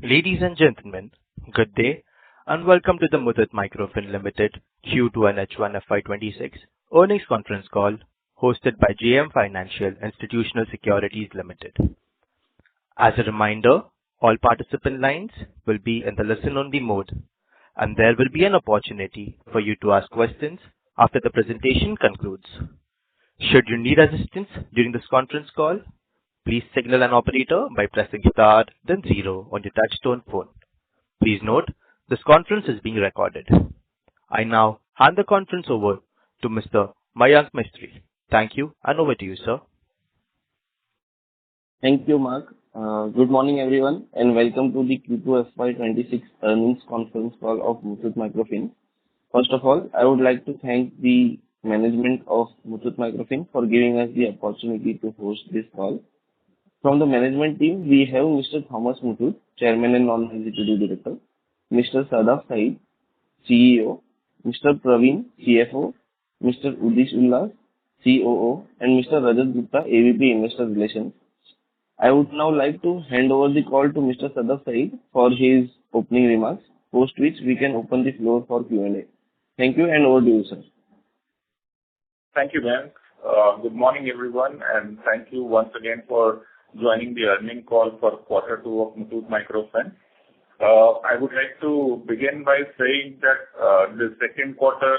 Ladies and gentlemen, good day, and welcome to the Muthoot Microfin Ltd Q2 and H1 FY26 earnings conference call hosted by JM Financial Institutional Securities Limited. As a reminder, all participant lines will be in the listen-only mode, and there will be an opportunity for you to ask questions after the presentation concludes. Should you need assistance during this conference call, please signal an operator by pressing star then zero on your touchtone phone. Please note, this conference is being recorded. I now hand the conference over to Mr. Mayank Mistry. Thank you, and over to you, sir. Thank you, Mark. Good morning, everyone, and welcome to the Q2 FY26 earnings conference call of Muthoot Microfin. First of all, I would like to thank the management of Muthoot Microfin for giving us the opportunity to host this call. From the management team, we have Mr. Thomas Muthoot, Chairman and Non-Executive Director, Mr. Sadaf Saeed, CEO, Mr. Praveen, CFO, Mr. Udish Ullas, COO, and Mr. Rajat Gupta, AVP Investor Relations. I would now like to hand over the call to Mr. Sadaf Saeed for his opening remarks, post which we can open the floor for Q&A. Thank you, and over to you, sir. Thank you, Mayank. Good morning, everyone, and thank you once again for joining the earnings call for quarter two of Muthoot Microfin. I would like to begin by saying that the second quarter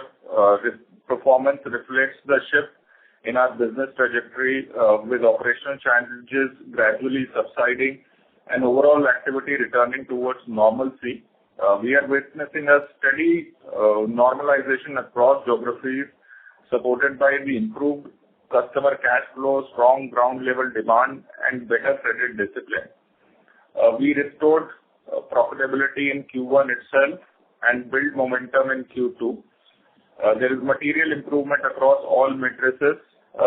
performance reflects the shift in our business trajectory with operational challenges gradually subsiding and overall activity returning towards normalcy. We are witnessing a steady normalization across geographies supported by the improved customer cash flow, strong ground-level demand, and better credit discipline. We restored profitability in Q1 itself and built momentum in Q2. There is material improvement across all matrices,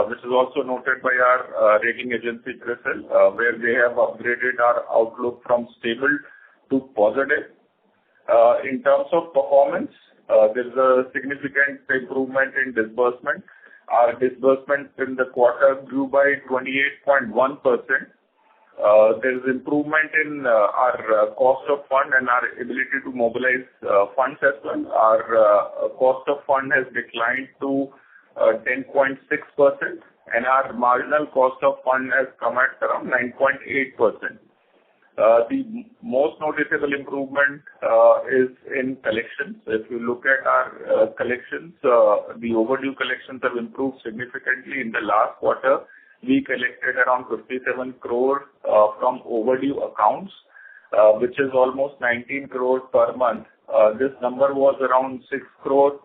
which is also noted by our rating agency, CRISIL, where they have upgraded our outlook from stable to positive. In terms of performance, there is a significant improvement in disbursement. Our disbursement in the quarter grew by 28.1%. There is improvement in our cost of fund and our ability to mobilize funds as well. Our cost of fund has declined to 10.6%, and our marginal cost of fund has come at around 9.8%. The most noticeable improvement is in collections. If you look at our collections, the overdue collections have improved significantly. In the last quarter, we collected around 57 crore from overdue accounts, which is almost 19 crore per month. This number was around 6 crore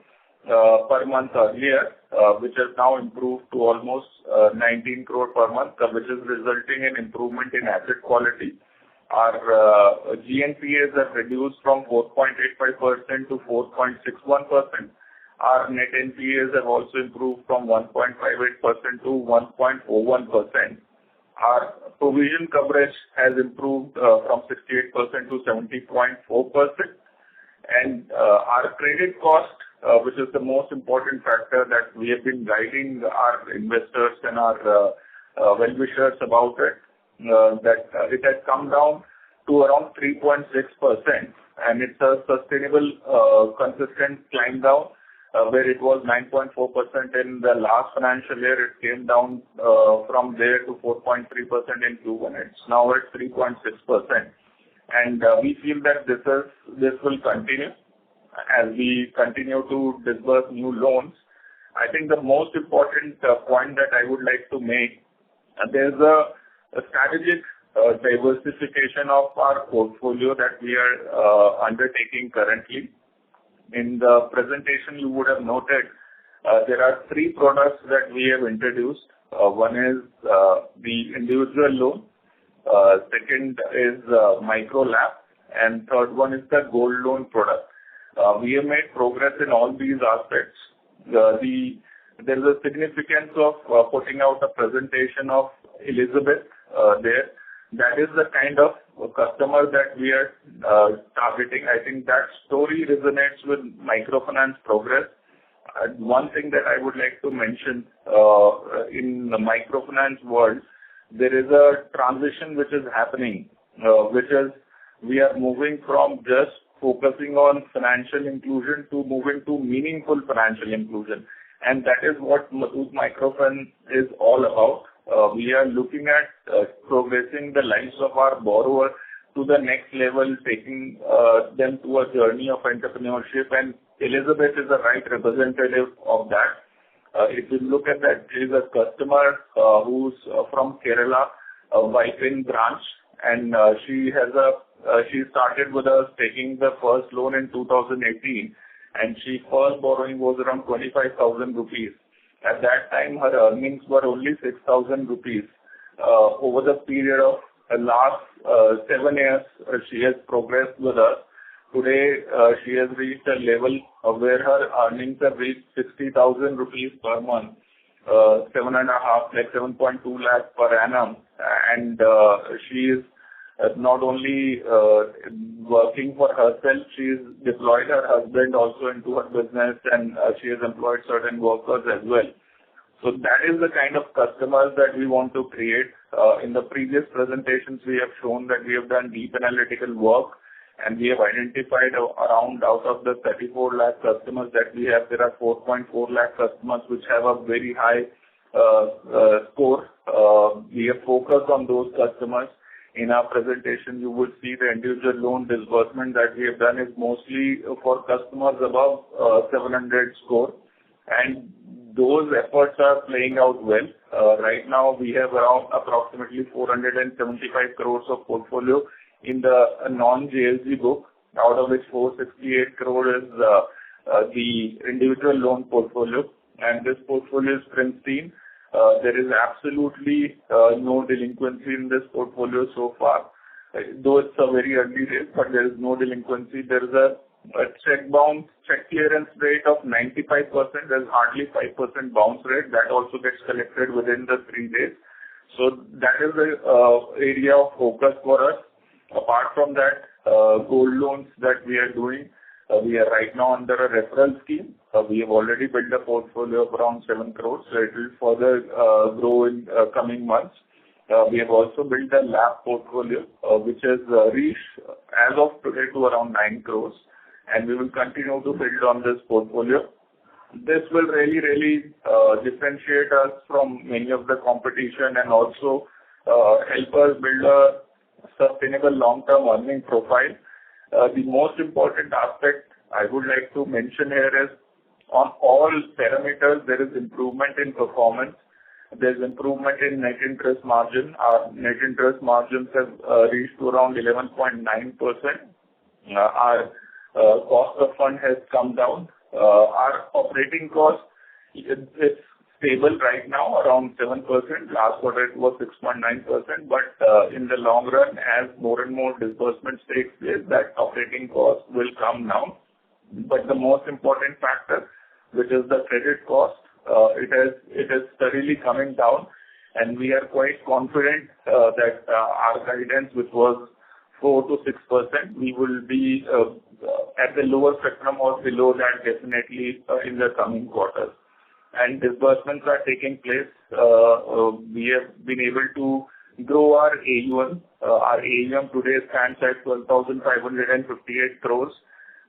per month earlier, which has now improved to almost 19 crore per month, which is resulting in improvement in asset quality. Our GNPAs have reduced from 4.85% to 4.61%. Our net NPAs have also improved from 1.58% to 1.01%. Our provision coverage has improved from 68% to 70.4%. And our credit cost, which is the most important factor that we have been guiding our investors and our well-wishers about it, that it has come down to around 3.6%, and it's a sustainable, consistent climb down, where it was 9.4% in the last financial year. It came down from there to 4.3% in Q1. It's now at 3.6%, and we feel that this will continue as we continue to disburse new loans. I think the most important point that I would like to make, there's a strategic diversification of our portfolio that we are undertaking currently. In the presentation, you would have noted there are three products that we have introduced. One is the individual loan, second is micro LAP, and third one is the gold loan product. We have made progress in all these aspects. There is a significance of putting out a presentation of Elizabeth there. That is the kind of customer that we are targeting. I think that story resonates with microfinance progress. One thing that I would like to mention in the microfinance world, there is a transition which is happening, which is we are moving from just focusing on financial inclusion to moving to meaningful financial inclusion. And that is what Muthoot Microfin is all about. We are looking at progressing the lives of our borrowers to the next level, taking them to a journey of entrepreneurship, and Elizabeth is the right representative of that. If you look at that, there is a customer who's from Kerala, a Vipin branch, and she started with us taking the first loan in 2018, and she first borrowing was around 25,000 rupees. At that time, her earnings were only 6,000 rupees. Over the period of the last 7 years, she has progressed with us. Today, she has reached a level where her earnings have reached 60,000 rupees per month, 7.2 lakh per annum. And she is not only working for herself, she's deployed her husband also into her business, and she has employed certain workers as well. So that is the kind of customers that we want to create. In the previous presentations, we have shown that we have done deep analytical work, and we have identified around out of the 34 lakh customers that we have, there are 4.4 lakh customers which have a very high score. We have focused on those customers. In our presentation, you would see the individual loan disbursement that we have done is mostly for customers above 700 score, and those efforts are playing out well. Right now, we have around approximately 475 crores of portfolio in the non-JLG book, out of which 468 crore is the individual loan portfolio, and this portfolio is pristine. There is absolutely no delinquency in this portfolio so far. Though it's a very early days, but there is no delinquency. There is a check clearance rate of 95%. There's hardly 5% bounce rate. That also gets collected within the 3 days. So that is the area of focus for us. Apart from that, gold loans that we are doing, we are right now under a referral scheme. We have already built a portfolio of around 7 crores, so it will further grow in coming months. We have also built a LAP portfolio, which has reached as of today to around 9 crores, and we will continue to build on this portfolio. This will really differentiate us from many of the competition and also help us build a sustainable long-term earning profile. The most important aspect I would like to mention here is on all parameters, there is improvement in performance. There's improvement in net interest margin. Our net interest margins have reached to around 11.9%. Our cost of fund has come down. Our operating cost is stable right now, around 7%. Last quarter it was 6.9%, but in the long run, as more and more disbursements take place, that operating cost will come down. But the most important factor, which is the credit cost, it is steadily coming down, and we are quite confident that our guidance, which was 4 to 6%, we will be at the lower spectrum or below that definitely in the coming quarters. And disbursements are taking place. We have been able to grow our AUM. Our AUM today stands at 12,558 crores,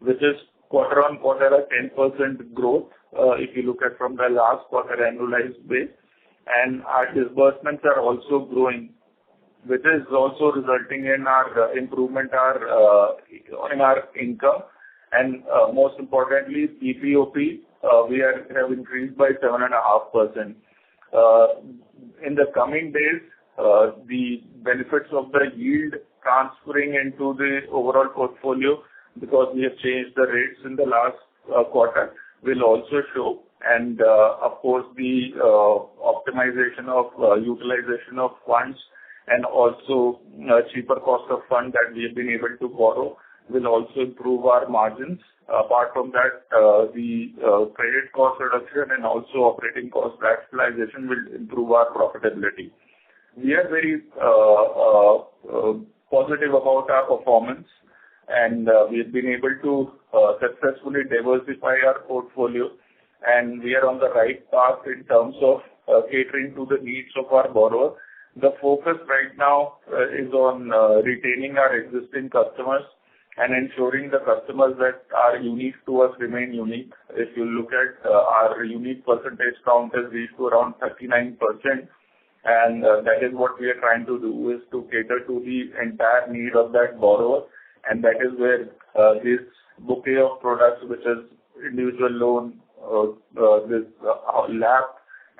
which is quarter-on-quarter a 10% growth if you look at from the last quarter annualized base. And our disbursements are also growing, which is also resulting in our improvement in our income. And most importantly, PPOP, we have increased by 7.5%. In the coming days, the benefits of the yield transferring into the overall portfolio, because we have changed the rates in the last quarter, will also show. And of course, the optimization of utilization of funds and also cheaper cost of fund that we have been able to borrow will also improve our margins. Apart from that, the credit cost reduction and also operating cost rationalization will improve our profitability. We are very positive about our performance, and we have been able to successfully diversify our portfolio, and we are on the right path in terms of catering to the needs of our borrower. The focus right now is on retaining our existing customers and ensuring the customers that are unique to us remain unique. If you look at our unique percentage count has reached to around 39%, and that is what we are trying to do, is to cater to the entire need of that borrower. And that is where this bouquet of products, which is individual loan, this LAP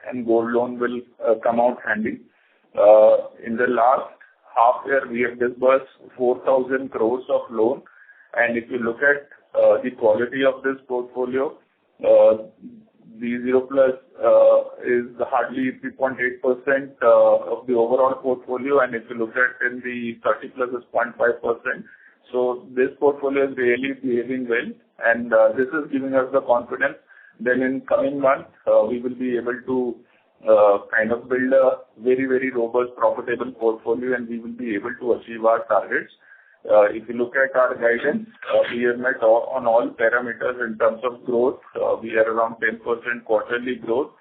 and gold loan will come out handy. In the last half year, we have disbursed 4,000 crores of loan. And if you look at the quality of this portfolio, the 0 plus is hardly 3.8% of the overall portfolio. And if you look at in the 30 plus is 0.5%. So this portfolio is really behaving well. And this is giving us the confidence. Then in coming months, we will be able to kind of build a very, very robust, profitable portfolio, and we will be able to achieve our targets. If you look at our guidance, we have met on all parameters in terms of growth. We are around 10% quarterly growth.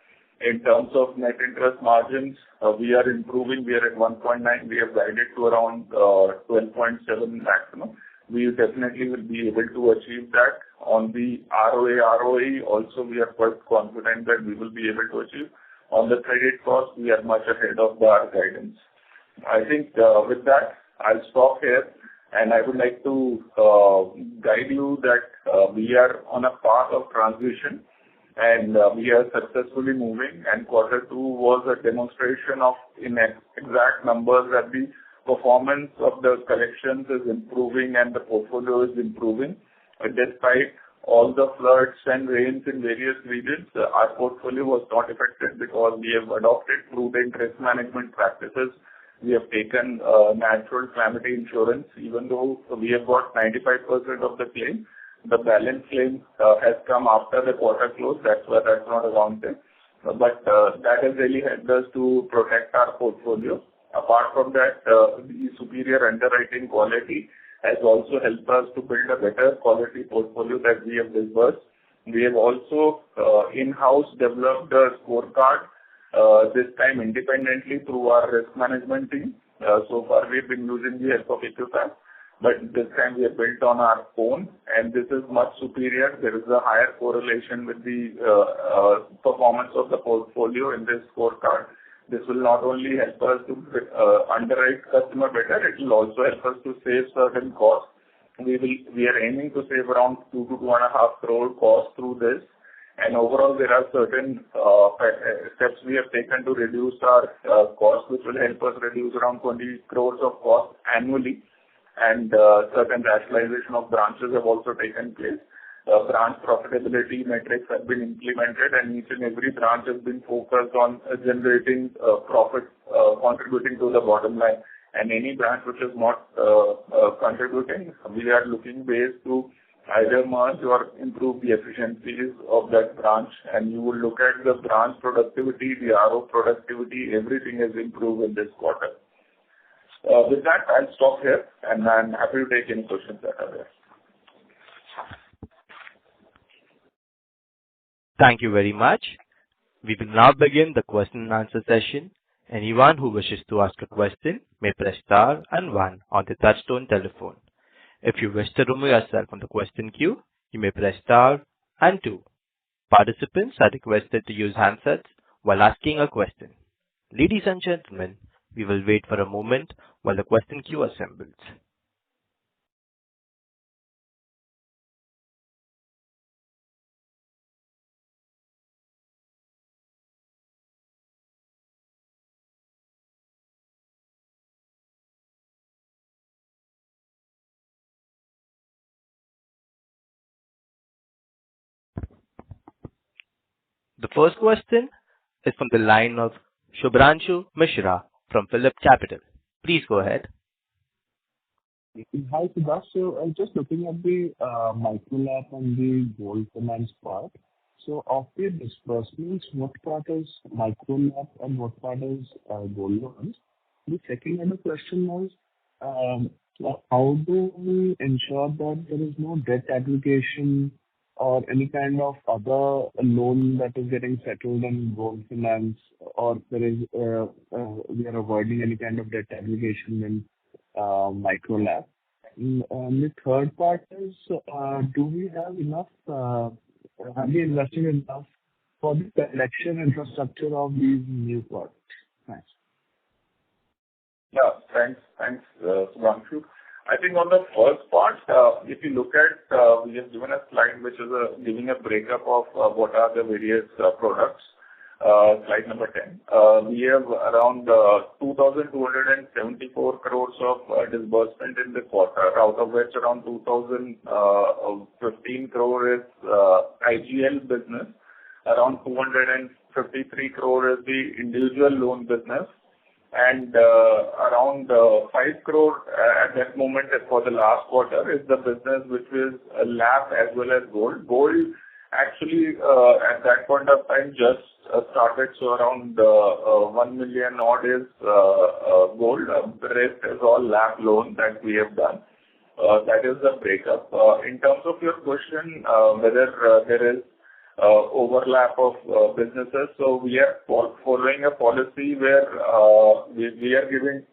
In terms of net interest margins, we are improving. We are at 1.9. We have guided to around 12.7 maximum. We definitely will be able to achieve that. On the ROE, also we are quite confident that we will be able to achieve. On the credit cost, we are much ahead of our guidance. I think with that, I'll stop here, and I would like to guide you that we are on a path of transition, and we are successfully moving. And Q2 was a demonstration of in exact numbers that the performance of the collections is improving and the portfolio is improving. Despite all the floods and rains in various regions, our portfolio was not affected because we have adopted prudent risk management practices. We have taken natural calamity insurance, even though we have got 95% of the claim. The balance claim has come after the quarter close. That's why that's not accounted. But that has really helped us to protect our portfolio. Apart from that, the superior underwriting quality has also helped us to build a better quality portfolio that we have disbursed. We have also in-house developed a scorecard, this time independently through our risk management team. So far, we've been using the help of Equifax, but this time we have built on our own, and this is much superior. There is a higher correlation with the performance of the portfolio in this scorecard. This will not only help us to underwrite customer better, it will also help us to save certain costs. We are aiming to save around 2 to 2.5 crore costs through this. And overall, there are certain steps we have taken to reduce our costs, which will help us reduce around 20 crores of costs annually. And certain rationalization of branches have also taken place. Branch profitability metrics have been implemented, and each and every branch has been focused on generating profit, contributing to the bottom line. And any branch which is not contributing, we are looking ways to either merge or improve the efficiencies of that branch. And you will look at the branch productivity, the RO productivity, everything has improved in this quarter. With that, I'll stop here, and I'm happy to take any questions that are there. Thank you very much. We will now begin the question and answer session. Anyone who wishes to ask a question may press star and 1 on the touchtone telephone. If you wish to remove yourself from the question queue, you may press star and 2. Participants are requested to use handsets while asking a question. Ladies and gentlemen, we will wait for a moment while the question queue assembles. The first question is from the line of Shubhranshu Mishra from Phillip Capital. Please go ahead. Hi, Subhash. So I'm just looking at the micro LAP and the gold finance part. So of the disbursements, what part is micro LAP and what part is gold loans? The second other question was, how do we ensure that there is no debt aggregation or any kind of other loan that is getting settled in gold finance, or there is we are avoiding any kind of debt aggregation in Micro Lab? The third part is, do we have enough, have we invested enough for the collection infrastructure of these new products? Thanks. Yeah, thanks, Subhanshu. I think on the first part, if you look at, we have given a slide which is giving a breakup of what are the various products. Slide number 10. We have around 2,274 crores of disbursement in the quarter, out of which around 2,015 crore is IGL business, around 253 crore is the individual loan business, and around 5 crore at that moment for the last quarter is the business which is LAP as well as gold. Gold actually at that point of time just started, so around 1 million odd is gold. The rest is all LAP loan that we have done. That is the breakup. In terms of your question, whether there is overlap of businesses, so we are following a policy where we are giving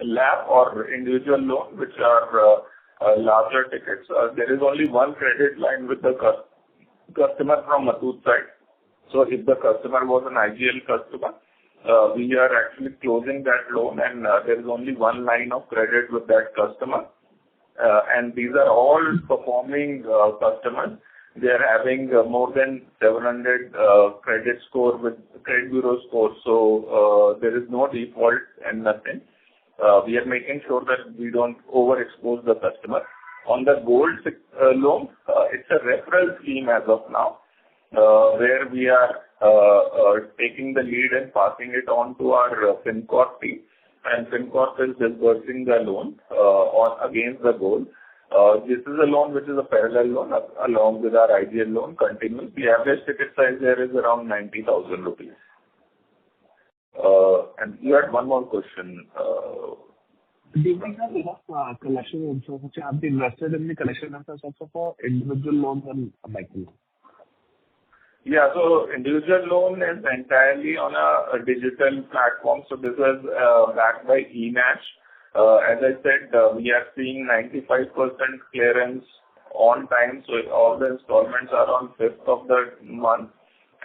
LAP or individual loan, which are larger tickets. There is only one credit line with the customer from Muthoot side. So if the customer was an IGL customer, we are actually closing that loan, and there is only one line of credit with that customer. And these are all performing customers. They are having more than 700 credit score with credit bureau score. So there is no default and nothing. We are making sure that we don't overexpose the customer. On the gold loan, it's a referral scheme as of now, where we are taking the lead and passing it on to our FinCorp team, and FinCorp is disbursing the loan against the gold. This is a loan which is a parallel loan along with our IGL loan continues. The average ticket size there is around 90,000 rupees. And you had one more question. Do we have enough collection infrastructure? Have they invested in the collection infrastructure for individual loans and micro? Yeah, so individual loan is entirely on a digital platform. So this was backed by eNACH. As I said, we are seeing 95% clearance on time. So all the installments are on 5th of the month,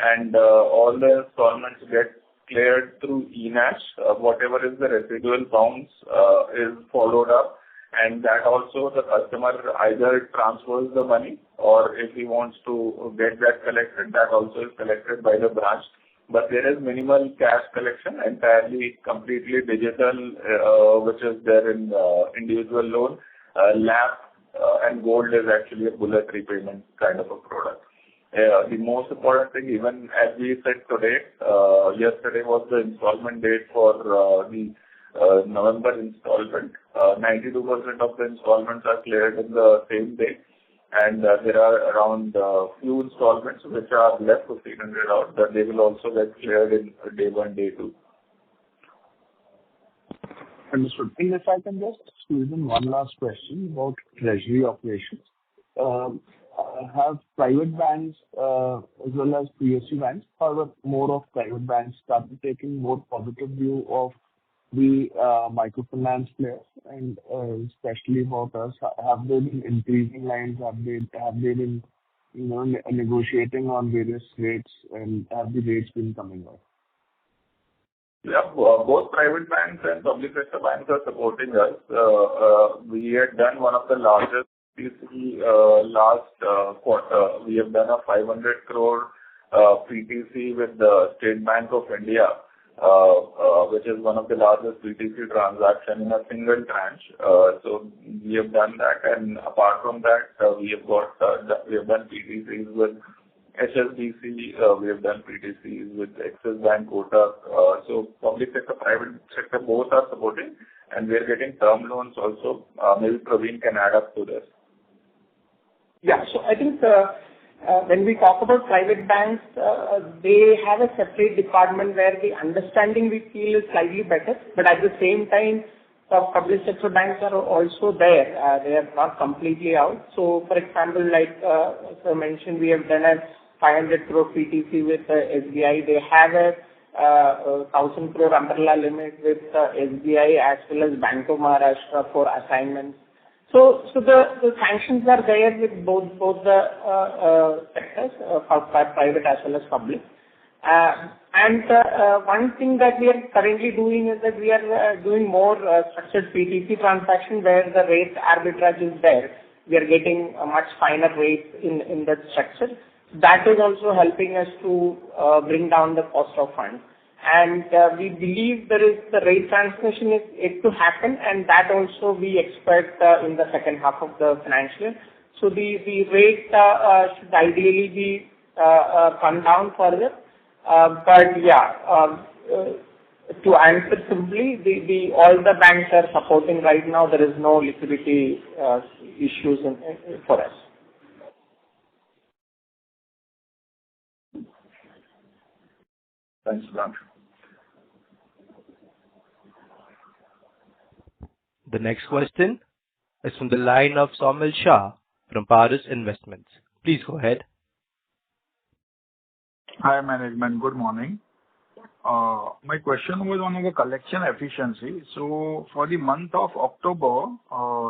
and all the installments get cleared through eNACH. Whatever is the residual bounce is followed up, and that also the customer either transfers the money, or if he wants to get that collected, that also is collected by the branch. But there is minimal cash collection, entirely completely digital, which is there in individual loan. LAP and gold is actually a bullet repayment kind of a product. The most important thing, even as we said today, yesterday was the installment date for the November installment. 92% of the installments are cleared in the same day, and there are around few installments which are left, 1,500 out, that they will also get cleared in day 1, day 2. Understood. And if I can just squeeze in one last question about treasury operations. Have private banks as well as PSU banks, however, more of private banks, started taking more positive view of the microfinance players, and especially about us? Have they been increasing lines? Have they been negotiating on various rates, and have the rates been coming up? Yeah, both private banks and public sector banks are supporting us. We had done one of the largest PTC last quarter. We have done a 500 crore PTC with the State Bank of India, which is one of the largest PTC transaction in a single tranche. So we have done that, and apart from that, we have done PTCs with HSBC. We have done PTCs with Axis Bank, Kotak. So public sector, private sector, both are supporting, and we are getting term loans also. Maybe Praveen can add up to this. Yeah, so I think when we talk about private banks, they have a separate department where the understanding we feel is slightly better, but at the same time, public sector banks are also there. They are not completely out. So, for example, like as I mentioned, we have done a 500 crore PTC with SBI. They have a 1,000 crore umbrella limit with SBI as well as Bank of Maharashtra for assignments. So the sanctions are there with both the sectors, private as well as public. One thing that we are currently doing is that we are doing more structured PTC transaction where the rate arbitrage is there. We are getting a much finer rates in that structure. That is also helping us to bring down the cost of funds. And we believe the rate transmission is yet to happen, and that also we expect in the second half of the financial year. So the rate should ideally be come down further. But yeah, to answer simply, all the banks are supporting right now. There is no liquidity issues for us. Thanks, Blanche. The next question is from the line of Saumil Shah from Paris Investments. Please go ahead. Hi, management. Good morning. My question was on the collection efficiency. So for the month of October,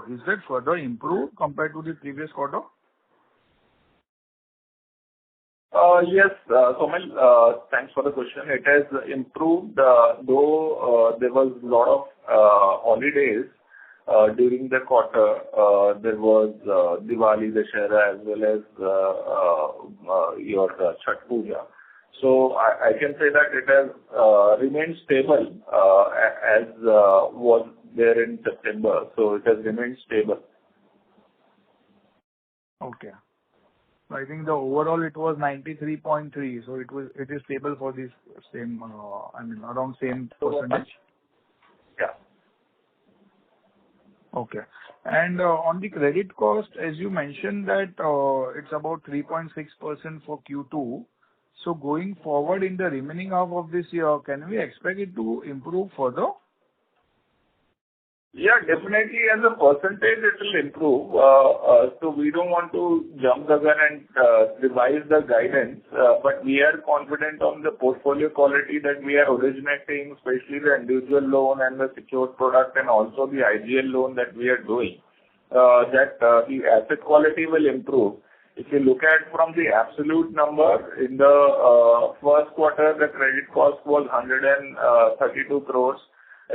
is that further improved compared to the previous quarter? Yes, Saumil, thanks for the question. It has improved, though there was a lot of holidays during the quarter. There was Diwali, Dussehra, as well as your Chhath Puja. So I can say that it has remained stable as was there in September. So it has remained stable. Okay. So I think the overall it was 93.3. So it is stable for this same, around same percentage. Yeah. Okay. And on the credit cost, as you mentioned that it's about 3.6% for Q2. So going forward in the remaining half of this year, can we expect it to improve further? Yeah, definitely as a percentage it will improve. So we don't want to jump the gun and revise the guidance, but we are confident on the portfolio quality that we are originating, especially the individual loan and the secured product and also the IGL loan that we are doing, that the asset quality will improve. If you look at from the absolute number, in the first quarter, the credit cost was 132 crores.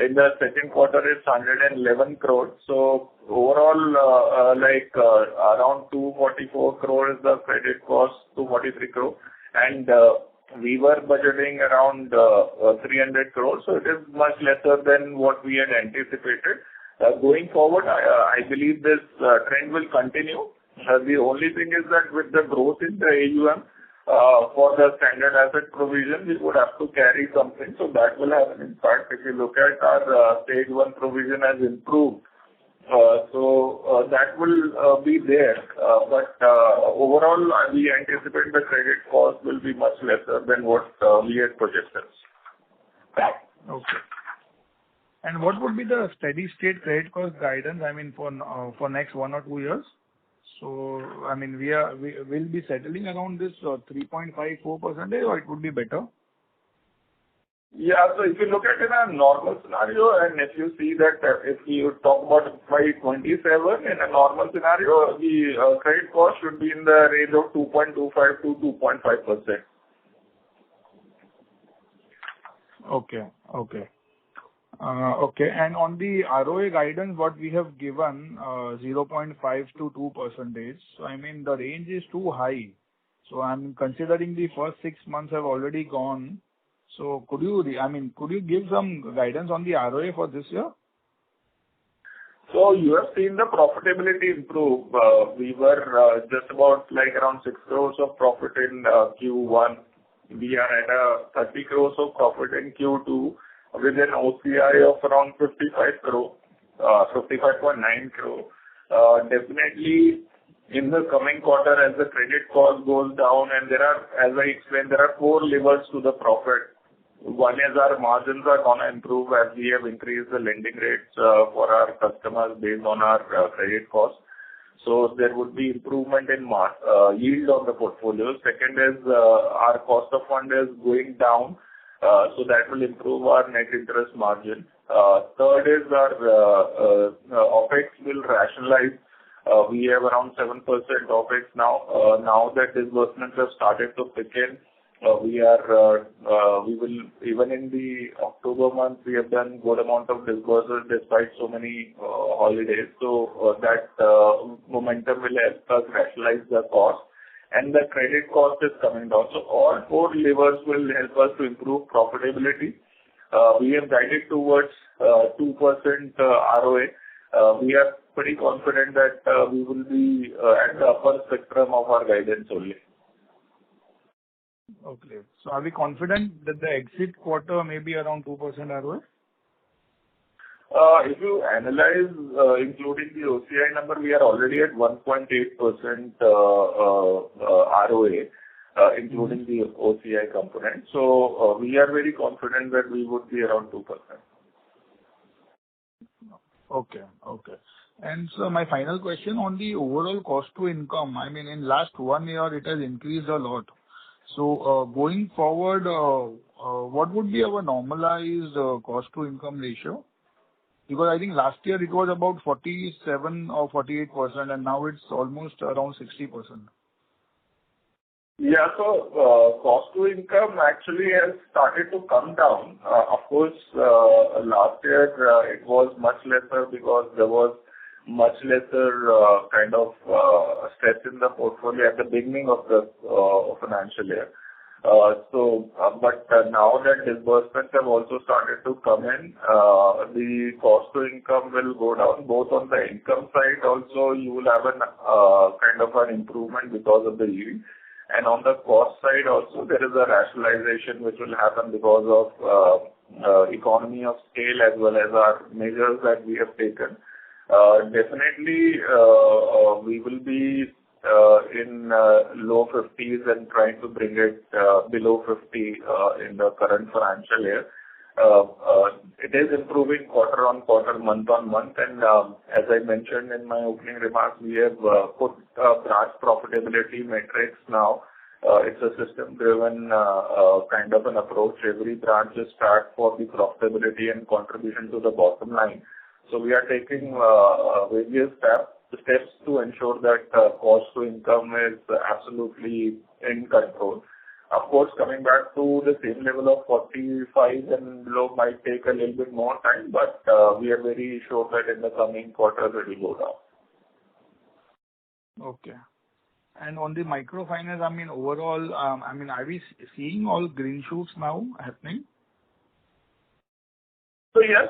In the second quarter, it's 111 crores. So overall, around 244 crores the credit cost, 243 crores. And we were budgeting around 300 crores. So it is much lesser than what we had anticipated. Going forward, I believe this trend will continue. The only thing is that with the growth in the AUM, for the standard asset provision, we would have to carry something. So that will have an impact. If you look at our stage 1 provision has improved. So that will be there. But overall, we anticipate the credit cost will be much lesser than what we had projected. Okay. And what would be the steady state credit cost guidance, for next 1 or 2 years? So, we will be settling around this 3.54% or it would be better? Yeah, so if you look at it in a normal scenario, and if you see that if you talk about FY27, in a normal scenario, the credit cost should be in the range of 2.25 to 2.5%. Okay. And on the ROA guidance, what we have given, 0.5 to 2%. So, the range is too high. So, I'm considering the first 6 months have already gone. So, could you give some guidance on the ROA for this year? So, you have seen the profitability improve. We were just about around 6 crores of profit in Q1. We are at 30 crores of profit in Q2. With an OCI of around 55 crore, 55.9 crore. Definitely in the coming quarter as the credit cost goes down and as I explained, there are 4 levers to the profit. One is our margins are gonna improve as we have increased the lending rates for our customers based on our credit costs. So there would be improvement in yield on the portfolio. Second is our cost of fund is going down, so that will improve our net interest margin. Third is our OpEx will rationalize. We have around 7% OpEx now. Now that disbursements have started to pick in, we will even in the October month, we have done good amount of disbursements despite so many holidays. So that momentum will help us rationalize the cost, and the credit cost is coming down. So all four levers will help us to improve profitability. We have guided towards 2% ROA. We are pretty confident that we will be at the upper spectrum of our guidance only. Okay. So are we confident that the exit quarter may be around 2% ROA? If you analyze, including the OCI number, we are already at 1.8% ROA, including the OCI component. So, we are very confident that we would be around 2%. Okay. Okay. And so my final question on the overall cost to income. I mean, in last 1 year, it has increased a lot. So, going forward, what would be our normalized cost to income ratio? Because I think last year it was about 47 or 48%, and now it's almost around 60%. Yeah. So, cost to income actually has started to come down. Of course, last year, it was much lesser because there was much lesser kind of stress in the portfolio at the beginning of the financial year. But now that disbursements have also started to come in, the cost to income will go down. Both on the income side also, you will have an kind of an improvement because of the yield. And on the cost side also, there is a rationalization which will happen because of economy of scale as well as our measures that we have taken. Definitely, we will be in low 50s and trying to bring it below 50 in the current financial year. It is improving quarter on quarter, month on month, and as I mentioned in my opening remarks, we have put branch profitability metrics now. It's a system-driven kind of an approach. Every branch is tracked for the profitability and contribution to the bottom line. So we are taking various steps to ensure that cost to income is absolutely in control. Of course, coming back to the same level of 45 and below might take a little bit more time, but we are very sure that in the coming quarters it will go down. Okay. And on the microfinance, I mean, overall, I mean, are we seeing all green shoots now happening? So yes,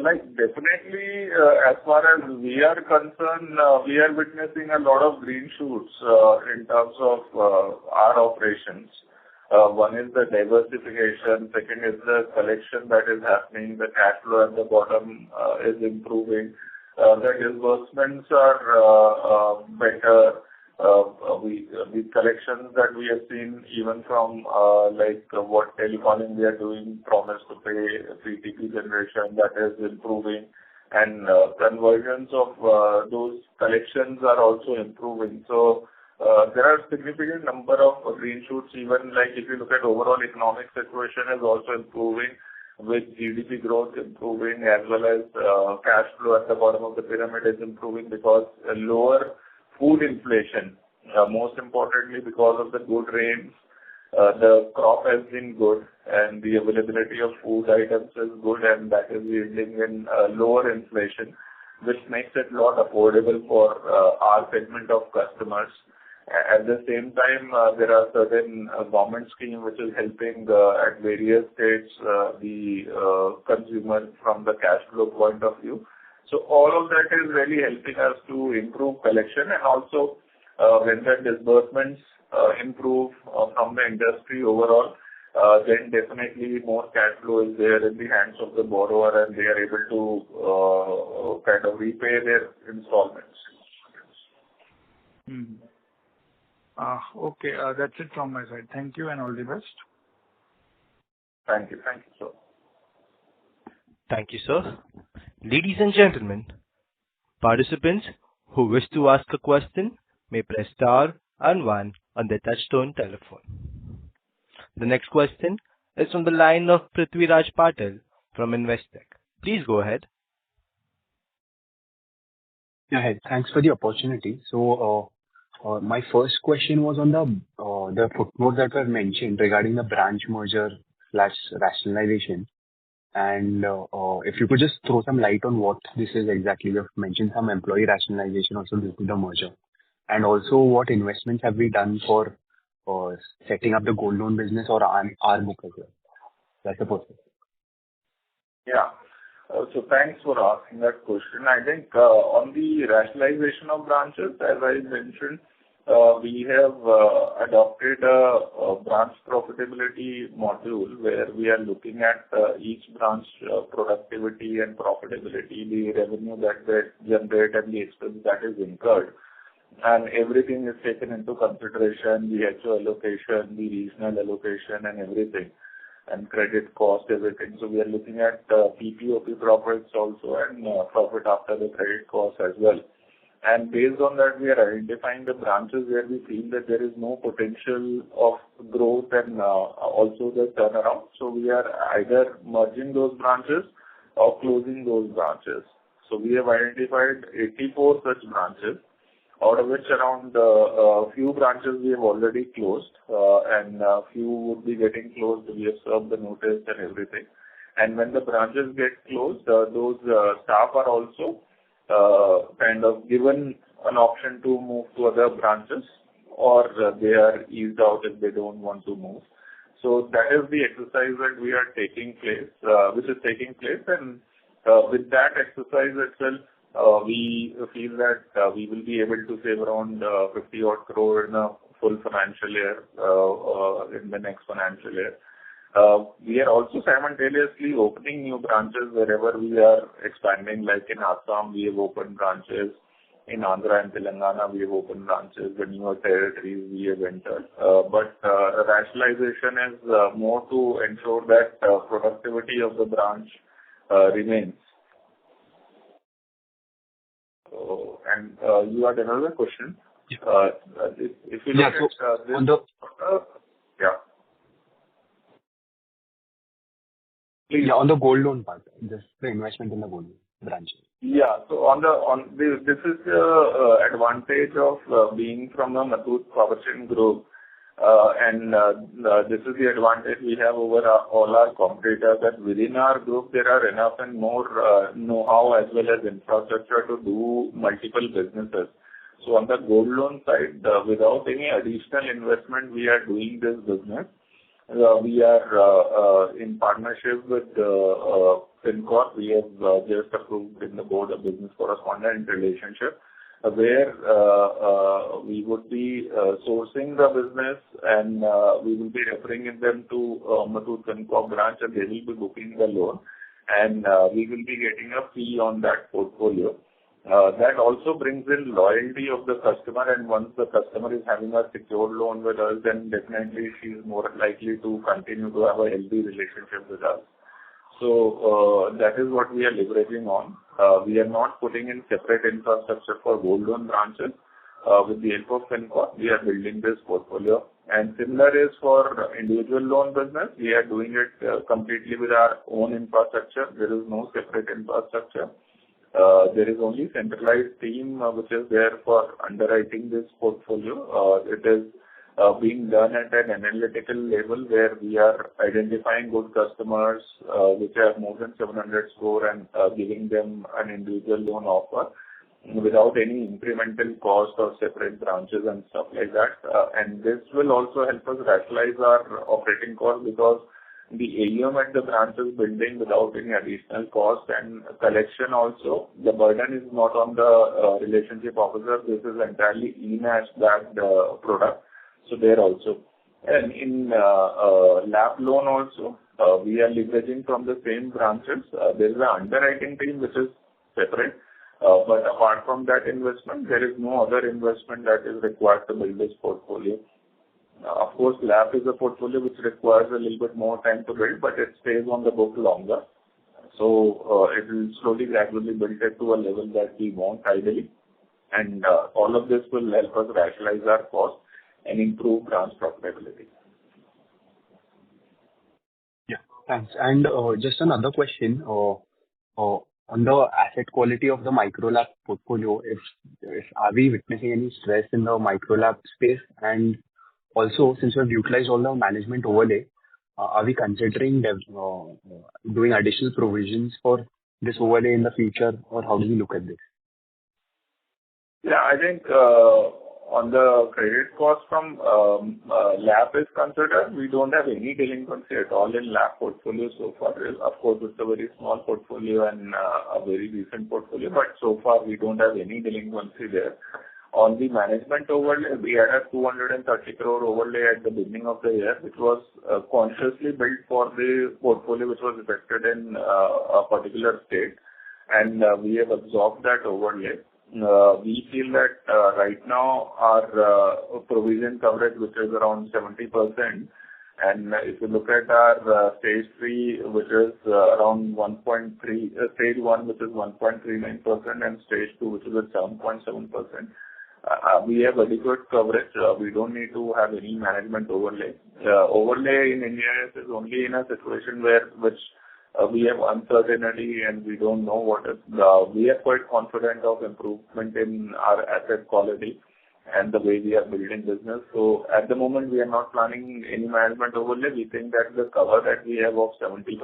like definitely, as far as we are concerned, we are witnessing a lot of green shoots in terms of our operations. One is the diversification, second is the collection that is happening, the cash flow at the bottom is improving. The disbursements are better. The collections that we have seen even from like what telecalling we are doing, promise to pay, PTP generation, that is improving, and conversions of those collections are also improving. So there are significant number of green shoots, even like if you look at overall economic situation is also improving, with GDP growth improving as well as cash flow at the bottom of the pyramid is improving because a lower food inflation, most importantly because of the good rains, the crop has been good and the availability of food items is good, and that is yielding in lower inflation, which makes it a lot affordable for our segment of customers. At the same time, there are certain government schemes which is helping at various states the consumer from the cash flow point of view. So all of that is really helping us to improve collection, and also when the disbursements improve from the industry overall, then definitely more cash flow is there in the hands of the borrower and they are able to kind of repay their installments. Okay, that's it from my side. Thank you and all the best. Thank you. Thank you, sir. Thank you, sir. Ladies and gentlemen, participants who wish to ask a question may press star and one on their touchtone telephone. The next question is from the line of Prithviraj Patil from Investec. Please go ahead. Yeah, hey, thanks for the opportunity. So, my first question was on the footnote that was mentioned regarding the branch merger slash rationalization. And if you could just throw some light on what this is exactly. You have mentioned some employee rationalization also due to the merger. And also, what investments have we done for setting up the gold loan business or our book as well? That's the first one. Yeah. So thanks for asking that question. I think on the rationalization of branches, as I mentioned, we have adopted a branch profitability module where we are looking at each branch productivity and profitability, the revenue that they generate and the expense that is incurred. And everything is taken into consideration, the HO allocation, the regional allocation and everything, and credit cost, everything. So we are looking at PPOP profits also and profit after the credit cost as well. And based on that, we are identifying the branches where we feel that there is no potential of growth and also the turnaround. So we are either merging those branches or closing those branches. So we have identified 84 such branches, out of which around a few branches we have already closed, and a few would be getting closed. We have served the notice and everything. And when the branches get closed, those staff are also kind of given an option to move to other branches, or they are eased out if they don't want to move. So that is the exercise that we are taking place, which is taking place. And with that exercise itself, we feel that we will be able to save around 50 odd crore in a full financial year, in the next financial year. We are also simultaneously opening new branches wherever we are expanding, like in Assam, we have opened branches. In Andhra and Telangana, we have opened branches. The newer territories we have entered. But rationalization is more to ensure that productivity of the branch remains. And you had another question? If you look at this... On the... yeah. Yeah, on the gold loan part, just the investment in the gold loan branches. Yeah. So this is the advantage of being from a Muthoot Powerchain group, and this is the advantage we have over all our competitors, that within our group there are enough and more know-how as well as infrastructure to do multiple businesses. So on the gold loan side, without any additional investment, we are doing this business. We are in partnership with Concall. We have just approved in the board a business correspondent relationship where we would be sourcing the business and we will be referring them to Muthoot Concall branch, and they will be booking the loan, and we will be getting a fee on that portfolio. That also brings in loyalty of the customer, and once the customer is having a secured loan with us, then definitely she is more likely to continue to have a healthy relationship with us. So that is what we are leveraging on. We are not putting in separate infrastructure for gold loan branches. With the help of Concall, we are building this portfolio. And similar is for individual loan business. We are doing it completely with our own infrastructure. There is no separate infrastructure. There is only centralized team which is there for underwriting this portfolio. It is being done at an analytical level where we are identifying good customers which have more than 700 score and giving them an individual loan offer without any incremental cost or separate branches and stuff like that. And this will also help us rationalize our operating costs, because the AUM at the branch is building without any additional cost, and collection also, the burden is not on the relationship officer. This is entirely e-NACH-backed product. So there also. And in LAP loan also, we are leveraging from the same branches. There is an underwriting team which is separate. But apart from that investment, there is no other investment that is required to build this portfolio. Of course, LAP is a portfolio which requires a little bit more time to build, but it stays on the book longer. So it will slowly, gradually build it to a level that we want ideally. And all of this will help us rationalize our costs and improve branch profitability. Yeah, thanks. And just another question on the asset quality of the micro lab portfolio. If are we witnessing any stress in the micro lab space? And also, since we've utilized all the management overlay, are we considering doing additional provisions for this overlay in the future, or how do we look at this? Yeah, I think on the credit cost from LAP is considered, we don't have any delinquency at all in LAP portfolio so far. Of course, it's a very small portfolio and a very recent portfolio, but so far we don't have any delinquency there. On the management overlay, we had a 230 crore overlay at the beginning of the year, which was consciously built for the portfolio which was affected in a particular state, and we have absorbed that overlay. We feel that right now our provision coverage, which is around 70%, and if you look at our stage 3, which is around 1.3, stage 1, which is 1.39%, and stage 2, which is at 7.7%, we have adequate coverage. We don't need to have any management overlay. Overlay in India is only in a situation which we have uncertainty and we don't know what is. We are quite confident of improvement in our asset quality and the way we are building business. So at the moment, we are not planning any management overlay. We think that the cover that we have of 70%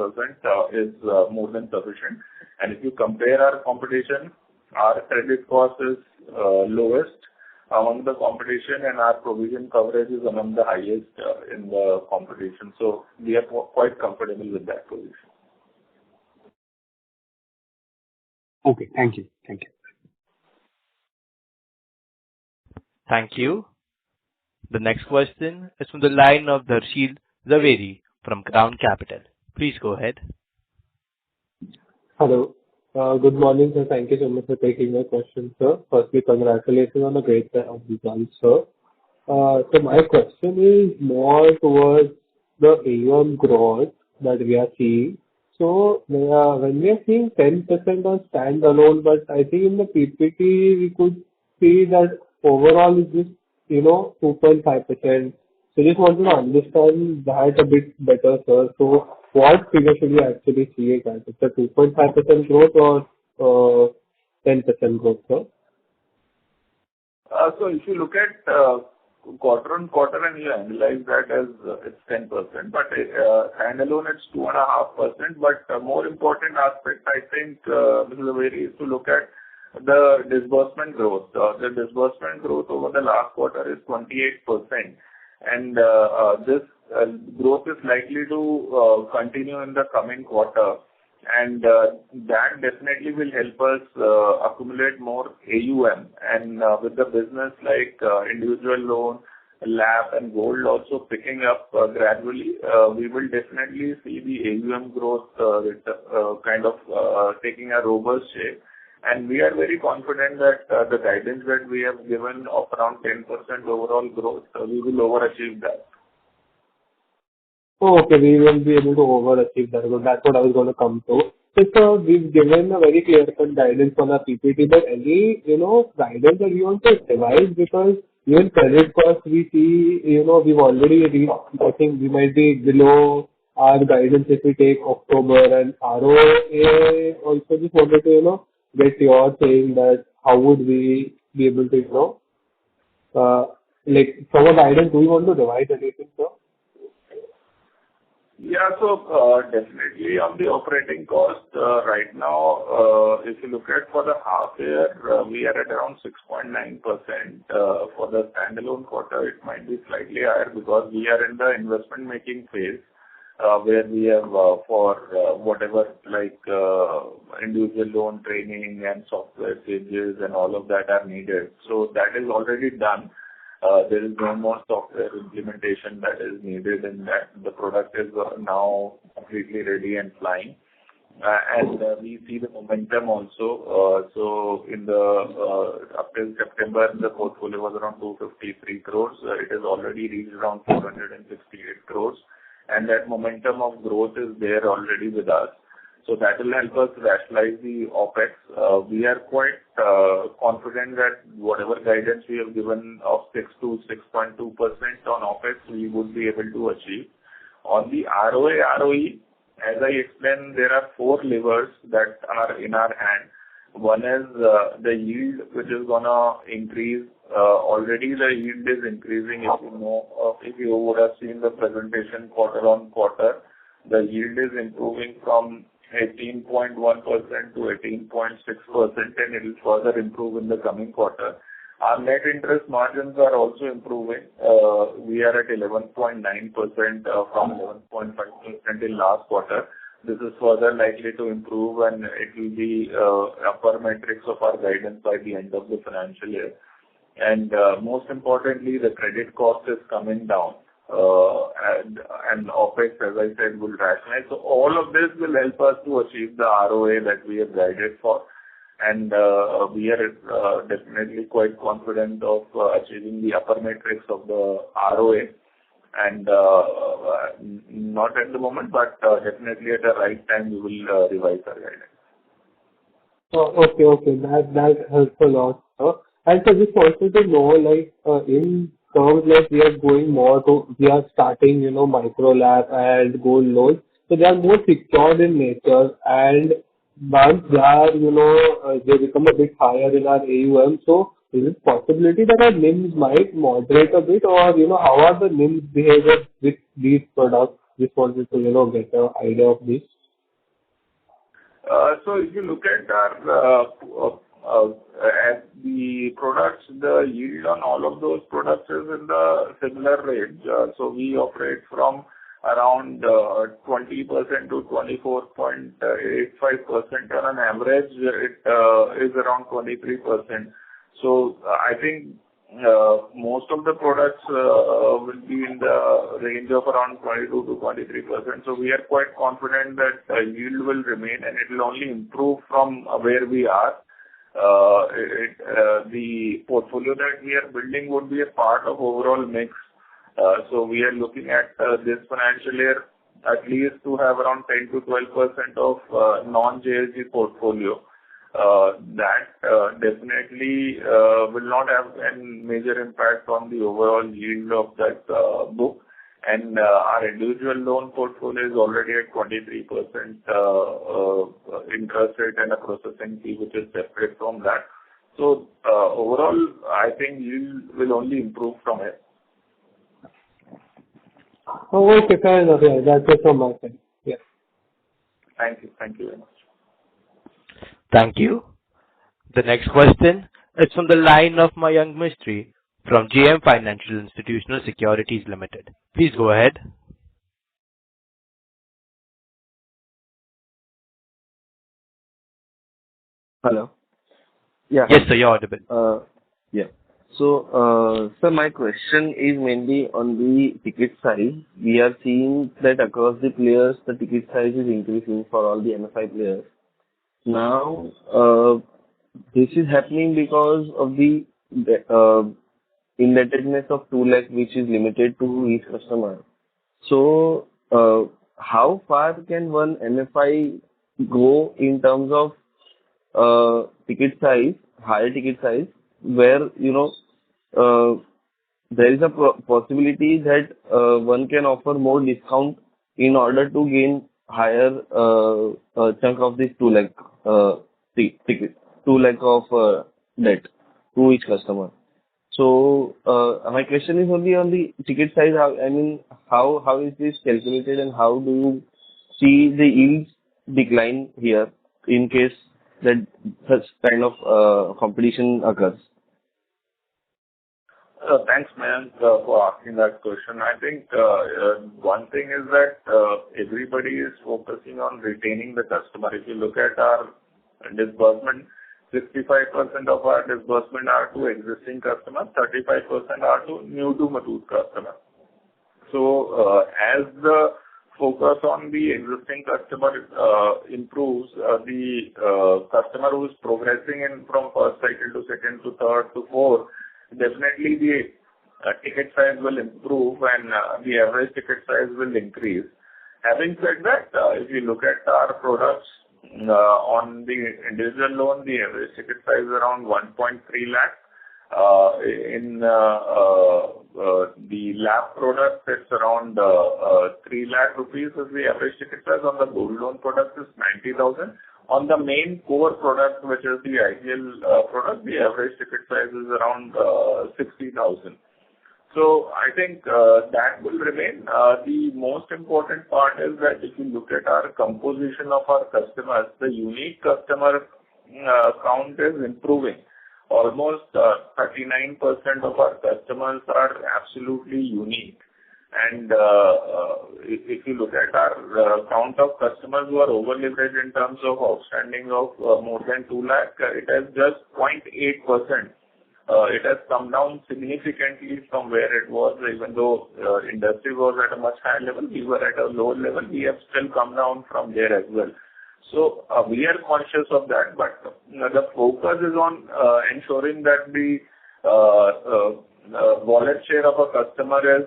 is more than sufficient. And if you compare our competition, our credit cost is lowest among the competition, and our provision coverage is among the highest in the competition. So we are quite comfortable with that position. Okay, thank you. Thank you. Thank you. The next question is from the line of Darshil Zaveri from Crown Capital. Please go ahead. Hello. Good morning, sir. Thank you so much for taking my question, sir. Firstly, congratulations on the great set of results, sir. So my question is more towards the AUM growth that we are seeing. So when we are seeing 10% on standalone, but I think in the PPT we could see that overall is just 2.5%. So just wanted to understand that a bit better, sir. So what figure should we actually see it at? It's a 2.5% growth or 10% growth, sir? So if you look at quarter on quarter and you analyze that as it's 10%, but standalone it's 2.5%. But more important aspect, I think, Mr. Zaveri, is to look at the disbursement growth. The disbursement growth over the last quarter is 28%, and this growth is likely to continue in the coming quarter, and that definitely will help us accumulate more AUM. And with the business like individual loan, LAP, and gold also picking up gradually, we will definitely see the AUM growth kind of taking a robust shape. And we are very confident that the guidance that we have given of around 10% overall growth, we will overachieve that. Oh, okay, we will be able to overachieve that. So that's what I was going to come to. So, sir, we've given a very clear-cut guidance on our PPT, but any, guidance that we want to revise, because even credit costs we see, we've already reached, I think we might be below our guidance if we take October, and ROA also just wanted to, get your saying that how would we be able to, like, from a guidance, do we want to revise anything, sir? Yeah, so definitely on the operating cost, right now, if you look at for the half year, we are at around 6.9%. For the standalone quarter, it might be slightly higher because we are in the investment making phase, where we have for whatever like individual loan training and software changes and all of that are needed. So that is already done. There is no more software implementation that is needed in that. The product is now completely ready and flying. and we see the momentum also. So in the up till September, the portfolio was around 253 crores. It has already reached around 468 crores, and that momentum of growth is there already with us. So that will help us rationalize the OpEx. We are quite confident that whatever guidance we have given of 6 to 6.2% on OpEx, we would be able to achieve. On the ROE, as I explained, there are 4 levers that are in our hand. One is the yield, which is gonna increase. Already the yield is increasing. If you know, if you would have seen the presentation quarter on quarter, the yield is improving from 18.1% to 18.6%, and it will further improve in the coming quarter. Our net interest margins are also improving. We are at 11.9% from 11.5% in last quarter. This is further likely to improve, and it will be upper metrics of our guidance by the end of the financial year. And most importantly, the credit cost is coming down, and OpEx, as I said, will rationalize. So all of this will help us to achieve the ROA that we have guided for. And we are definitely quite confident of achieving the upper metrics of the ROA, and not at the moment, but definitely at the right time we will revise our guidance. Okay. That helps a lot, sir. And so just wanted to know, like, in terms like we are starting, micro lab and gold loans, so they are more secured in nature, and once they are, they become a bit higher in our AUM. So is it possibility that our NIMs might moderate a bit, or how are the NIMs behavior with these products? Just wanted to get an idea of this. So if you look at our at the products, the yield on all of those products is in the similar range. So we operate from around 20% to 24.85%. On an average, it is around 23%. So I think most of the products will be in the range of around 22 to 23%. So we are quite confident that yield will remain, and it will only improve from where we are. The portfolio that we are building would be a part of overall mix. So we are looking at this financial year at least to have around 10 to 12% of non-JLG portfolio. That definitely will not have a major impact on the overall yield of that book. And our individual loan portfolio is already at 23% interest rate and a processing fee, which is separate from that. So overall, I think yield will only improve from it. Oh, okay, fair enough. Yeah, that's it from my side. Yeah. Thank you very much. Thank you. The next question is from the line of Mayank Mistry from JM Financial Institutional Securities Limited. Please go ahead. Hello. Yeah. Yes, sir, you're audible. Yeah. So, sir, my question is mainly on the ticket size. We are seeing that across the players, the ticket size is increasing for all the MFI players. Now, this is happening because of the indebtedness of 2 lakh, which is limited to each customer. So, how far can one MFI go in terms of ticket size, higher ticket size, where there is a possibility that one can offer more discount in order to gain higher chunk of this 2 lakh ticket, 2 lakh of debt to each customer. So my question is only on the ticket size. How is this calculated, and how do you see the yields decline here in case that such kind of competition occurs? Thanks, Mayank, for asking that question. I think one thing is that everybody is focusing on retaining the customer. If you look at our disbursement, 65% of our disbursement are to existing customers, 35% are to new to Muthoot customers. So as the focus on the existing customer improves, the customer who is progressing in from first cycle to second to third to fourth, definitely the ticket size will improve and the average ticket size will increase. Having said that, if you look at our products on the individual loan, the average ticket size is around 1.3 lakh. In the LAP product, it's around 3 lakh rupees is the average ticket size. On the gold loan product is 90,000. On the main core product, which is the IPL product, the average ticket size is around 60,000. So I think that will remain. The most important part is that if you look at our composition of our customers, the unique customer count is improving. Almost 39% of our customers are absolutely unique. And if you look at our count of customers who are over-leveraged in terms of outstanding of more than 2 lakh, it has just 0.8%. It has come down significantly from where it was, even though industry was at a much higher level, we were at a lower level. We have still come down from there as well. So we are conscious of that, but the focus is on ensuring that the wallet share of a customer is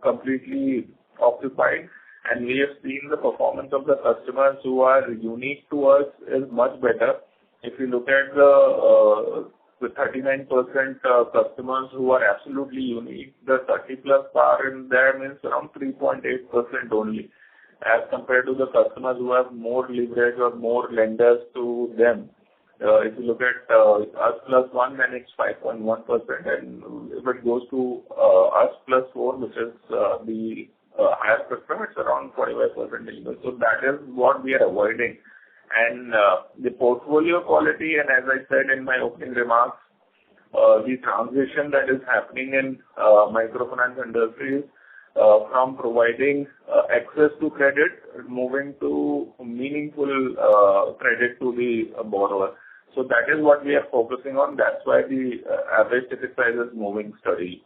completely occupied, and we have seen the performance of the customers who are unique to us is much better. If you look at the 39% customers who are absolutely unique, the 30+ PAR in them is around 3.8% only, as compared to the customers who have more leverage or more lenders to them. If you look at us plus 1, then it's 5.1%, and if it goes to us plus 4, which is the higher spectrum, it's around 45%. So that is what we are avoiding. And the portfolio quality, and as I said in my opening remarks, the transition that is happening in microfinance industry from providing access to credit, moving to meaningful credit to the borrower. So that is what we are focusing on. That's why the average ticket size is moving steadily.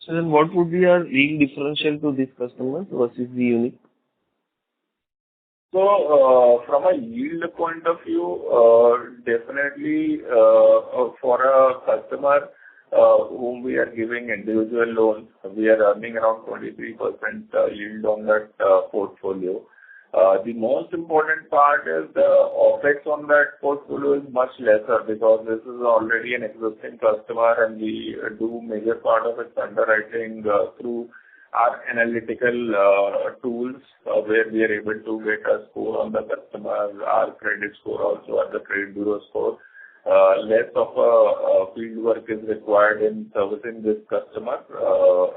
So then what would be our yield differential to these customers versus the unique? So, from a yield point of view, definitely, for a customer whom we are giving individual loans, we are earning around 23% yield on that portfolio. The most important part is the OpEx on that portfolio is much lesser because this is already an existing customer, and we do major part of its underwriting through our analytical tools, where we are able to get a score on the customer, our credit score also, at the credit bureau score. Less of a field work is required in servicing this customer,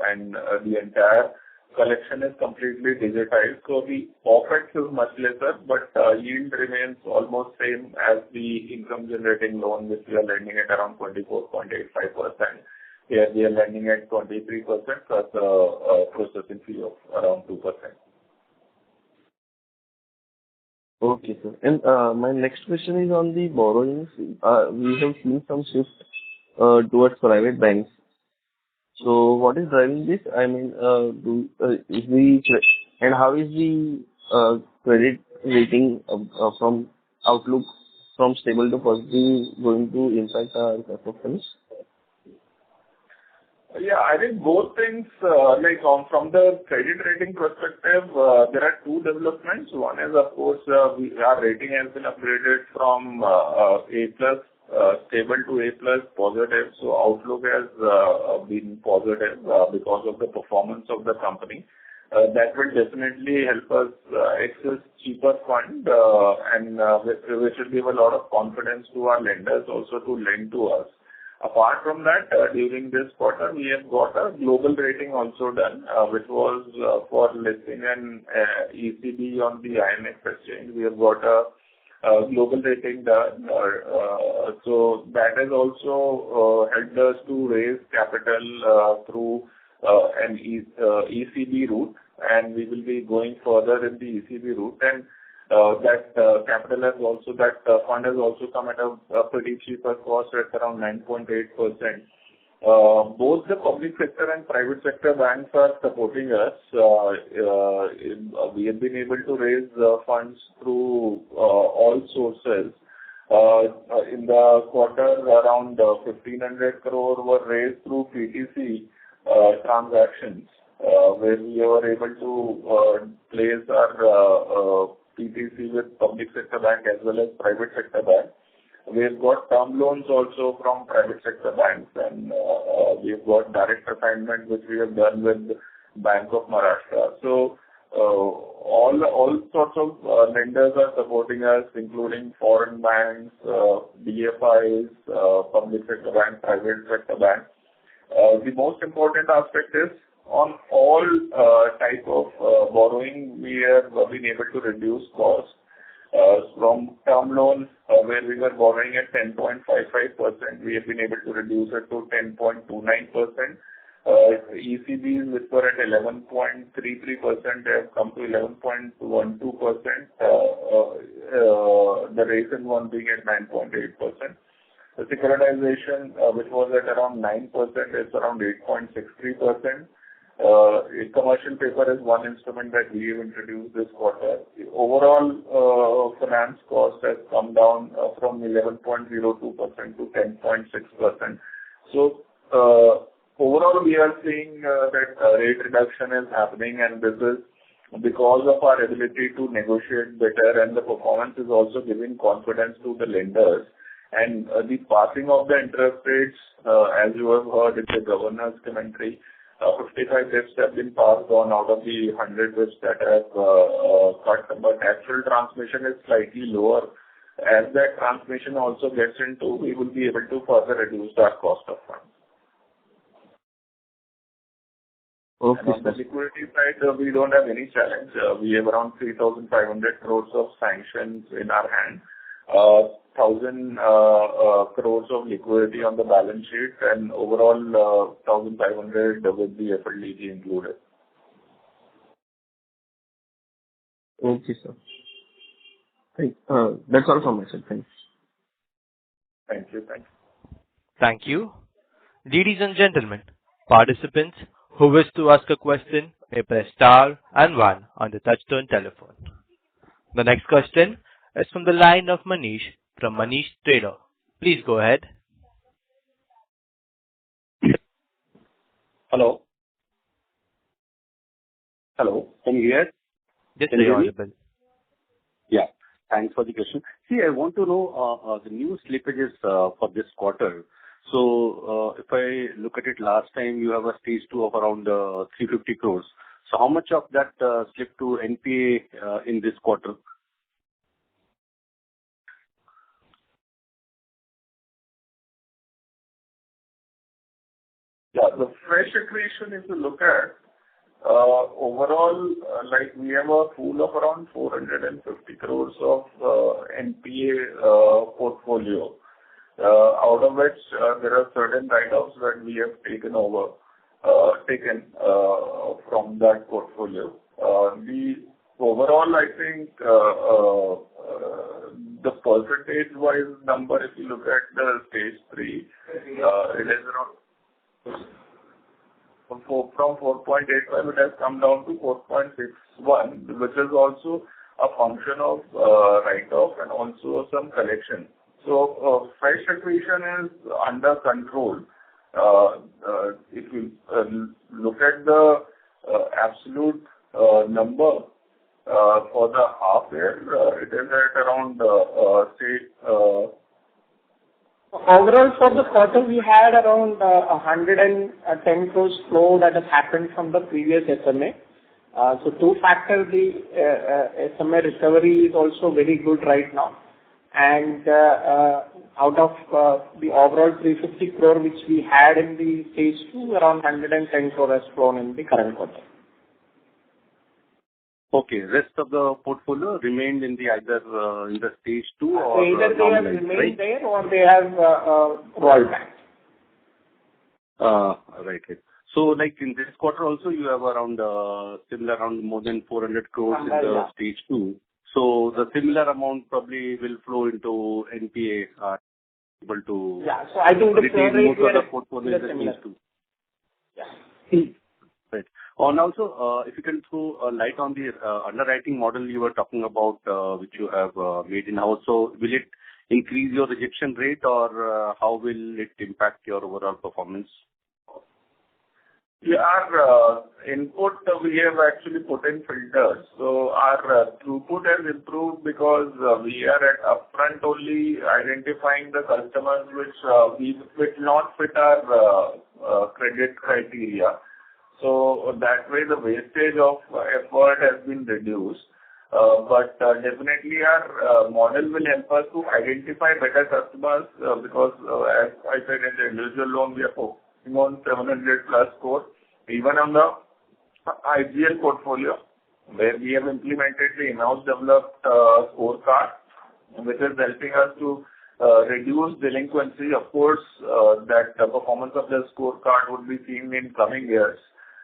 and the entire collection is completely digitized. So the OpEx is much lesser, but yield remains almost same as the income generating loan, which we are lending at around 24.85%. Here we are lending at 23% plus a processing fee of around 2%. Okay, sir. And my next question is on the borrowings. We have seen some shift towards private banks. So what is driving this? I mean, and how is the credit rating from outlook from stable to positive going to impact our performance? Yeah, I think both things, from the credit rating perspective, there are two developments. One is, of course, our rating has been upgraded from A+, stable to A+ positive. So outlook has been positive because of the performance of the company. That will definitely help us access cheaper fund, and which will give a lot of confidence to our lenders also to lend to us. Apart from that, during this quarter, we have got a global rating also done, which was for listing an ECB on the IMX exchange. We have got a global rating done. So that has also helped us to raise capital through an ECB route, and we will be going further in the ECB route. And that capital has also, that fund has also come at a pretty cheaper cost at around 9.8%. Both the public sector and private sector banks are supporting us. We have been able to raise funds through all sources. In the quarter, around 1,500 crore were raised through PTC transactions, where we were able to place our PTC with public sector bank as well as private sector bank. We have got term loans also from private sector banks, and we have got direct assignment, which we have done with Bank of Maharashtra. So, all sorts of lenders are supporting us, including foreign banks, DFIs, public sector bank, private sector bank. The most important aspect is on all type of borrowing, we have been able to reduce costs. From term loans, where we were borrowing at 10.55%, we have been able to reduce it to 10.29%. ECBs, which were at 11.33%, have come to 11.12%. The recent one being at 9.8%. The securitization, which was at around 9%, is around 8.63%. Commercial paper is one instrument that we have introduced this quarter. The overall finance cost has come down from 11.02% to 10.6%. So, overall, we are seeing that rate reduction is happening, and this is because of our ability to negotiate better, and the performance is also giving confidence to the lenders. And the passing of the interest rates, as you have heard in the governor's commentary, 55 bits have been passed on out of the 100 bits that have cut, but actual transmission is slightly lower. As that transmission also gets into, we will be able to further reduce our cost of funds. Okay, and on the liquidity side, we don't have any challenge. We have around 3,500 crores of sanctions in our hand. 1,000 crores of liquidity on the balance sheet, and overall 1,500 with the FLDG included. Okay, sir. That's all from my side. Thanks. Thank you. Thank you. Ladies and gentlemen, participants who wish to ask a question may press star and one on the touchtone telephone. The next question is from the line of Manish from Manish Trader. Please go ahead. Hello. Can you hear? Yes, Can you you're hear me? audible. Yeah. Thanks for the question. See, I want to know the new slippages for this quarter. So, if I look at it, last time you have a stage 2 of around 350 crores. So how much of that slipped to NPA in this quarter? Yeah, the fresh accretion, if you look at, overall, like we have a pool of around 450 crores of NPA portfolio, out of which there are certain write-offs that we have taken from that portfolio. The overall, I think, the percentage-wise number, if you look at the stage 3, it is around from 4.85, it has come down to 4.61, which is also a function of write-off and also some collection. So, fresh accretion is under control. If you look at the absolute number for the half year, it is at around Overall, for the quarter, we had around 110 crores flow that has happened from the previous SMA. So two factors, the SMA recovery is also very good right now. And out of the overall 350 crore which we had in the stage 2, around 110 crore has flown in the current quarter. Okay. Rest of the portfolio remained in the either in the stage 2 or So either they have remained there or they have rolled back. Right. So, like in this quarter also, you have around similar around more than 400 crores in the stage 2. So the similar amount probably will flow into NPA able to Yeah. So I think the churn retain rate most we of the are portfolio in the similar. stage two. Yeah. Right. And also, if you can throw a light on the underwriting model you were talking about, which you have made in-house. So will it increase your rejection rate, or how will it impact your overall performance? Yeah, our input, we have actually put in filters. So our throughput has improved because we are at upfront only identifying the customers which not fit our credit criteria. So that way, the wastage of effort has been reduced. But definitely our model will help us to identify better customers because as I said, in the individual loan, we are focusing on 700 plus score. Even on the IGL portfolio, where we have implemented the in-house developed scorecard, which is helping us to reduce delinquency. Of course, that the performance of the scorecard would be seen in coming years.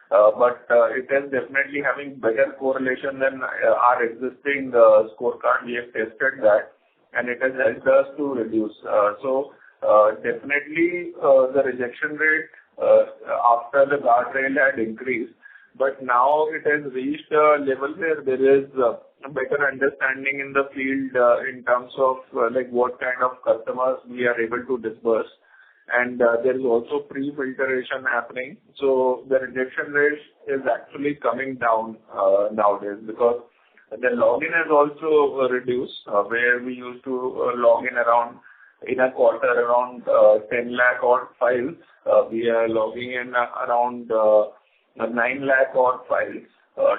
But it is definitely having better correlation than our existing scorecard. We have tested that, and it has helped us to reduce. So definitely the rejection rate after the guardrail had increased, but now it has reached a level where there is a better understanding in the field in terms of like what kind of customers we are able to disburse. And there is also pre-filtration happening. So the rejection rate is actually coming down nowadays because the login has also reduced, where we used to log in around in a quarter around 10 lakh odd files. We are logging in around 9 lakh odd files.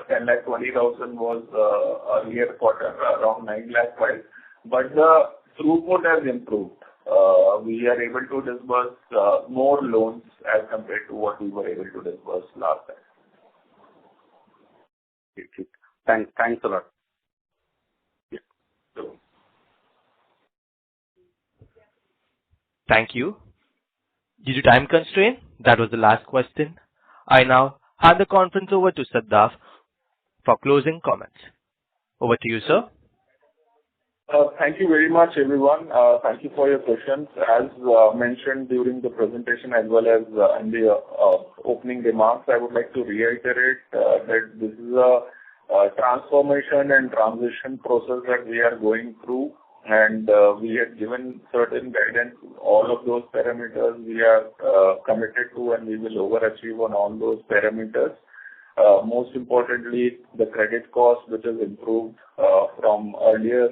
10 lakh 20,000 was earlier quarter, around 9 lakh files. But the throughput has improved. We are able to disburse more loans as compared to what we were able to disburse last time. Thanks a lot. Yeah. So, Thank you. Due to time constraint, that was the last question. I now hand the conference over to Sadaf for closing comments. Over to you, sir. Thank you very much, everyone. Thank you for your questions. As mentioned during the presentation as well as in the opening remarks, I would like to reiterate that this is a transformation and transition process that we are going through, and we had given certain guidance. All of those parameters we are committed to, and we will overachieve on all those parameters. Most importantly, the credit cost, which has improved from earlier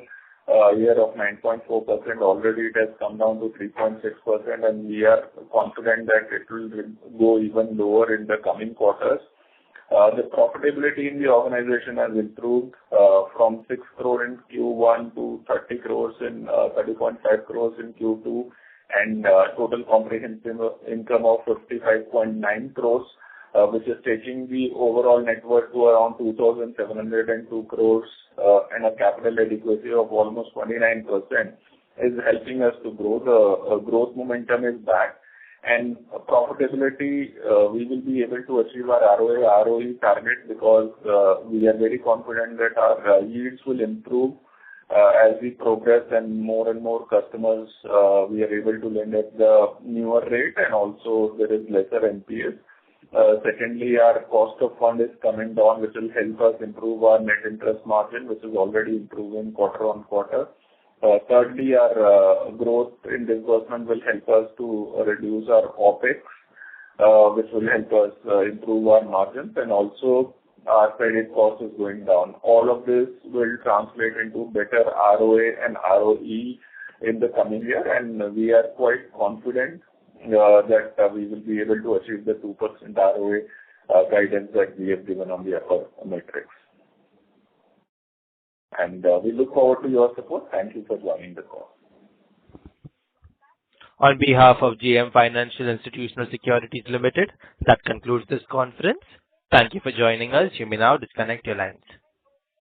year of 9.4%, already it has come down to 3.6%, and we are confident that it will go even lower in the coming quarters. The profitability in the organization has improved from 6 crore in Q1 to 30 crores in 30.5 crores in Q2, and total comprehensive income of 55.9 crores, which is taking the overall net worth to around 2,702 crores, and a capital adequacy of almost 29%, is helping us to grow. The growth momentum is back, and profitability, we will be able to achieve our ROE target because we are very confident that our yields will improve as we progress, and more customers we are able to lend at the newer rate, and also there is lesser NPAs. Secondly, our cost of fund is coming down, which will help us improve our net interest margin, which is already improving quarter on quarter. Thirdly, our growth in disbursement will help us to reduce our OpEx, which will help us improve our margins, and also our credit cost is going down. All of this will translate into better ROA and ROE in the coming year, and we are quite confident that we will be able to achieve the 2% ROA guidance that we have given on the upper metrics. And we look forward to your support. Thank you for joining the call. On behalf of JM Financial Institutional Securities Limited, that concludes this conference. Thank you for joining us. You may now disconnect your lines.